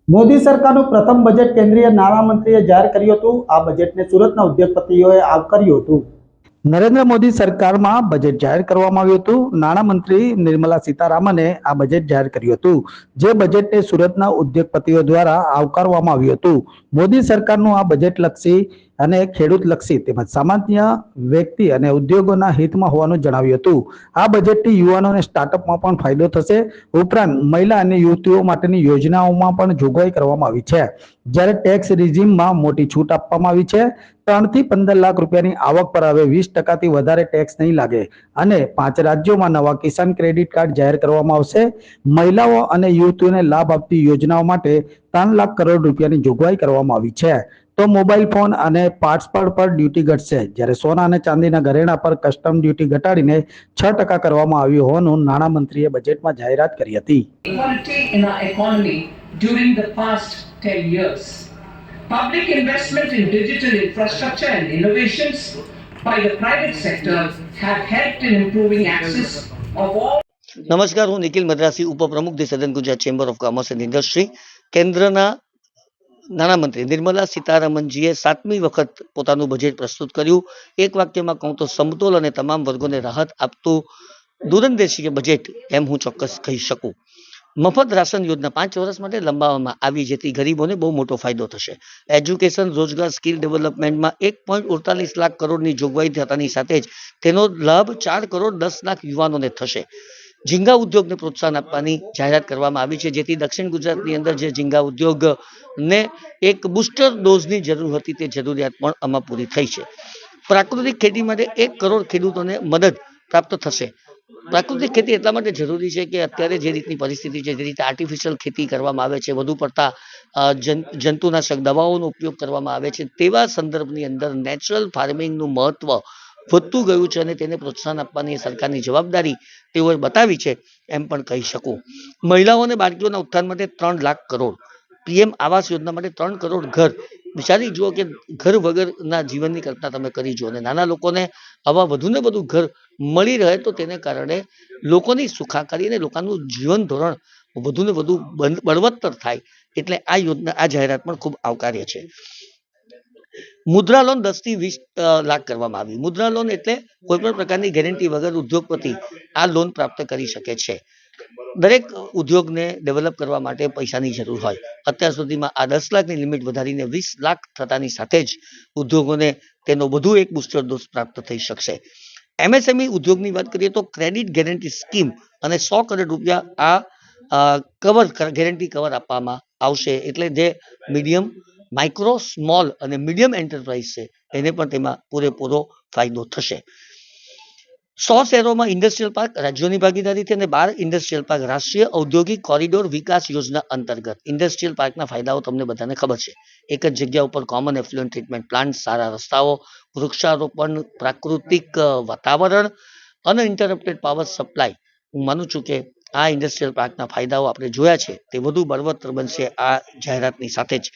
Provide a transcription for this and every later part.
મોદી સરકારનું પ્રથમ બજેટ કેન્દ્રીય નાણામંત્રીએ જાહેર કર્યું હતું। આ બજેટને સુરતના ઉદ્યોગપતિઓએ આવકાર્યું હતું। નરેન્દ્ર મોદી સરકારમાં બજેટ જાહેર કરવામાં આવ્યું હતું। નાણામંત્રી નિર્મલા સીતારામને આ બજેટ જાહેર કર્યું હતું, જે બજેટને સુરતના ઉદ્યોગપતિઓ દ્વારા આવકારવામાં આવ્યું હતું। મોદી સરકારનું આ બજેટ લક્ષી અને ખેડૂત લક્ષી તેમજ સામાન્ય વ્યક્તિ અને ઉદ્યોગોના હિતમાં હોવાનું જણાવ્યું હતું। આ બજેટથી યુવાનોને સ્ટાર્ટઅપમાં પણ ફાયદો થશે। ઉપરાંત મહિલા અને યુવતીઓ માટેની યોજનાઓમાં પણ જોગવાઈ કરવામાં આવી છે। જ્યારે ટેક્સ રિજીમમાં મોટી છૂટ આપવામાં આવી છે। 3 થી 15 લાખ રૂપિયાની આવક પર હવે 20% વધારે ટેક્સ નહીં લાગે અને 5 રાજ્યોમાં નવા કિસાન ક્રેડિટ કાર્ડ જાહેર કરવામાં આવશે। મહિલાઓ અને યુવતીઓને લાભ આપતી યોજનાઓ માટે 3 લાખ કરોડ રૂપિયાની જોગવાઈ કરવામાં આવી છે। તો મોબાઈલ ફોન અને પાર્ટ્સ પર ડ્યુટી ઘટશે, જ્યારે સોના અને ચાંદીના ઘરેણા પર કસ્ટમ ડ્યુટી ઘટાડીને 6% કરવામાં આવ્યું હોવાનું નાણામંત્રીએ બજેટમાં જાહેરાત કરી હતી। Equality in our economy during the past 10 years. Public investment in digital infrastructure and innovations by the private sector have helped in improving access of all. નમસ્કાર, હું નિખિલ મદ્રાસી, ઉપપ્રમુખ ધી સદન Gujarat chamber of commerce and industry. કેન્દ્રના નાણામંત્રી નિર્મલા સીતારામનજીએ 7મી વખત પોતાનું budget પ્રસ્તુત કર્યું। એક વાક્યમાં કહું તો સમતોલ અને તમામ વર્ગોને રાહત આપતું દૂરંદેશી બજેટ એમ હું ચોક્કસ કહી શકું। મફત રાશન યોજના 5 વર્ષ માટે લંબાવવામાં આવી, જેથી ગરીબોને બહુ મોટો ફાયદો થશે। એજ્યુકેશન, રોજગાર, સ્કિલ ડેવલપમેન્ટમાં 1.48 લાખ કરોડની જોગવાઈ થતાની સાથે જ તેનો લાભ 4 કરોડ 10 લાખ યુવાનોને થશે। ઝીંગા ઉદ્યોગને પ્રોત્સાહન આપવાની જાહેરાત કરવામાં આવી છે, જેથી દક્ષિણ ગુજરાતની અંદર જે ઝીંગા ઉદ્યોગને એક બુસ્ટર ડોઝની જરૂર હતી તે જરૂરિયાત પણ આમાં પૂરી થઈ છે। પ્રાકૃતિક ખેતી માટે 1 કરોડ ખેડૂતોને મદદ પ્રાપ્ત થશે। પ્રાકૃતિક ખેતી એટલા માટે જરૂરી છે કે અત્યારે જે રીતની પરિસ્થિતિ છે, જે રીતે આર્ટિફિશિયલ ખેતી કરવામાં આવે છે, વધુ પડતા જંતુનાશક દવાઓનો ઉપયોગ કરવામાં આવે છે, તેવા સંદર્ભની અંદર નેચરલ ફાર્મિંગનું મહત્વ વધતું ગયું છે અને તેને પ્રોત્સાહન આપવાની સરકારની જવાબદારી તેઓએ બતાવી છે એમ પણ કહી શકું। મહિલાઓ અને બાળકીઓના ઉત્થાન માટે 3 લાખ કરોડ, પીએમ આવાસ યોજના માટે 3 કરોડ ઘર। વિચારી જુઓ કે ઘર વગરના જીવનની કલ્પના તમે કરી જુઓ, અને નાના લોકોને આવા વધુને વધુ ઘર મળી રહે તો તેને કારણે લોકોની સુખાકારી અને લોકોનું જીવન ધોરણ વધુને વધુ બળવત્તર થાય, એટલે આ યોજના, આ જાહેરાત પણ ખૂબ આવકાર્ય છે। મુદ્રા લોન 10 થી 20 લાખ કરવામાં આવી। મુદ્રા લોન એટલે કોઈ પણ પ્રકારની ગેરંટી વગર ઉદ્યોગપતિ આ લોન પ્રાપ્ત કરી શકે છે। દરેક ઉદ્યોગને ડેવલપ કરવા માટે પૈસાની જરૂર હોય। અત્યાર સુધીમાં આ 10 લાખની લિમિટ વધારીને 20 લાખ થતાની સાથે જ ઉદ્યોગોને તેનો વધુ એક બુસ્ટર ડોઝ પ્રાપ્ત થઈ શકશે। એમએસએમઈ ઉદ્યોગની વાત કરીએ તો ક્રેડિટ ગેરંટી સ્કીમ અને 100 કરોડ રૂપિયા આ ગેરંટી કવર આપવામાં આવશે, એટલે જે મીડિયમ, માઇક્રો, સ્મોલ અને મીડિયમ એન્ટરપ્રાઇઝ છે એને પણ તેમાં પૂરેપૂરો ફાયદો થશે। 100 શહેરોમાં ઇન્ડસ્ટ્રીયલ પાર્ક રાજ્યોની ભાગીદારીથી અને 12 ઇન્ડસ્ટ્રીયલ પાર્ક રાષ્ટ્રીય ઔદ્યોગિક કોરિડોર વિકાસ યોજના અંતર્ગત। ઇન્ડસ્ટ્રીયલ પાર્કના ફાયદાઓ તમને બધાને ખબર છે। એક જ જગ્યા ઉપર કોમન એફ્લુએન્ટ ટ્રીટમેન્ટ પ્લાન્ટ, સારા રસ્તાઓ, વૃક્ષારોપણ, પ્રાકૃતિક વાતાવરણ, અનઇન્ટરપ્ટેડ પાવર સપ્લાય। હું માનું છું કે આ ઇન્ડસ્ટ્રીયલ પાર્કના ફાયદાઓ આપણે જોયા છે તે વધુ બળવત્તર બનશે આ જાહેરાતની સાથે જ।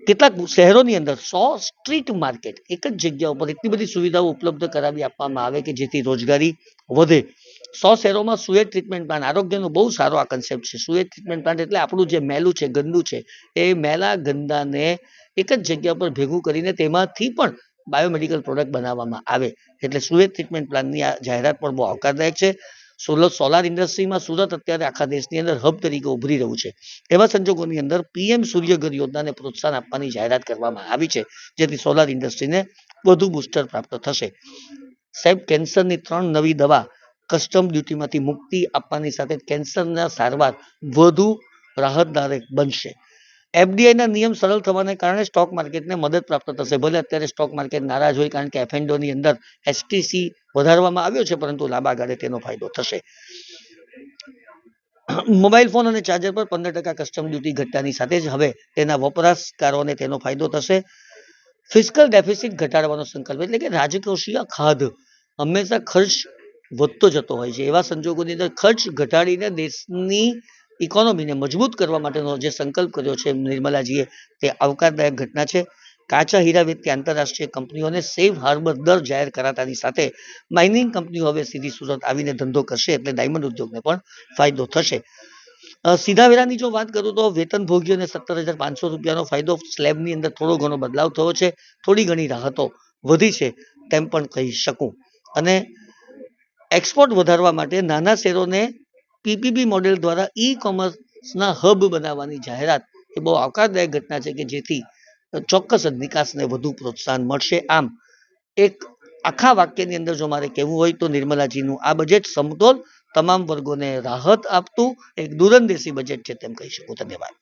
કેટલાક શહેરોની અંદર 100 સ્ટ્રીટ માર્કેટ, એક જ જગ્યા ઉપર એટલી બધી સુવિધાઓ ઉપલબ્ધ કરાવી આપવામાં આવે કે જેથી રોજગારી વધે। 100 શહેરોમાં સુએજ ટ્રીટમેન્ટ પ્લાન્ટ, આરોગ્યનો બહુ સારો આ કન્સેપ્ટ છે। સુએજ ટ્રીટમેન્ટ પ્લાન્ટ એટલે આપણું જે મેલું છે, ગંદુ છે, એ મેલા ગંદાને એક જ જગ્યા પર ભેગું કરીને તેમાંથી પણ બાયોમેડિકલ પ્રોડક્ટ બનાવવામાં આવે, એટલે સુએજ ટ્રીટમેન્ટ પ્લાન્ટની આ જાહેરાત પણ બહુ આવકારદાયક છે। સોલાર ઇન્ડસ્ટ્રીમાં સુરત અત્યારે આખા દેશની અંદર હબ તરીકે ઉભરી રહ્યું છે। એવા સંજોગોની અંદર પીએમ સૂર્યઘર યોજનાને પ્રોત્સાહન આપવાની જાહેરાત કરવામાં આવી છે, જેથી સોલાર ઇન્ડસ્ટ્રીને વધુ બુસ્ટર પ્રાપ્ત થશે। સાહેબ, કેન્સરની 3 નવી દવા કસ્ટમ ડ્યુટીમાંથી મુક્તિ આપવાની સાથે કેન્સરના સારવાર વધુ રાહતદાયક બનશે। એફડીઆઈના નિયમ સરળ થવાને કારણે સ્ટોક માર્કેટને મદદ પ્રાપ્ત થશે। ભલે અત્યારે સ્ટોક માર્કેટ નારાજ હોય, કારણ કે એફએનડોની અંદર એસટીસી વધારવામાં આવ્યો છે, પરંતુ લાંબા ગાળે તેનો ફાયદો થશે। મોબાઈલ ફોન અને ચાર્જર પર 15% કસ્ટમ ડ્યુટી ઘટતાની સાથે જ હવે તેના વપરાશકારોને તેનો ફાયદો થશે। ફિસ્કલ ડેફિસિટ ઘટાડવાનો સંકલ્પ, એટલે કે રાજકોષીય ખાધ, હંમેશા ખર્ચ વધતો જતો હોય છે। એવા સંજોગોની અંદર ખર્ચ ઘટાડીને દેશની ઇકોનોમીને મજબૂત કરવા માટેનો જે સંકલ્પ કર્યો છે નિર્મલાજીએ, તે આવકારદાયક ઘટના છે। કાચા હીરા વેચતી આંતરરાષ્ટ્રીય કંપનીઓને સેફ હાર્બર દર જાહેર કરાતાની સાથે માઇનિંગ કંપનીઓ હવે સીધી સુરત આવીને ધંધો કરશે, એટલે ડાયમંડ ઉદ્યોગને પણ ફાયદો થશે। સીધા વેરાની જો વાત કરું તો વેતનભોગીઓને 17,500 રૂપિયાનો ફાયદો, સ્લેબની અંદર થોડો ઘણો બદલાવ થયો છે, થોડી ઘણી રાહતો વધી છે તેમ પણ કહી શકું. અને એક્સપોર્ટ વધારવા માટે નાના શહેરોને પીપીપી મોડેલ દ્વારા ઈ કોમર્સના હબ બનાવવાની જાહેરાત એ બહુ આવકારદાયક ઘટના છે કે જેથી ચોક્કસ જ નિકાસને વધુ પ્રોત્સાહન મળશે. આમ એક આખા વાક્યની અંદર જો મારે કહેવું હોય તો નિર્મલાજીનું આ બજેટ સમતોલ, તમામ વર્ગોને રાહત આપતું એક દૂરંદેશી બજેટ છે તેમ કહી શકું. ધન્યવાદ.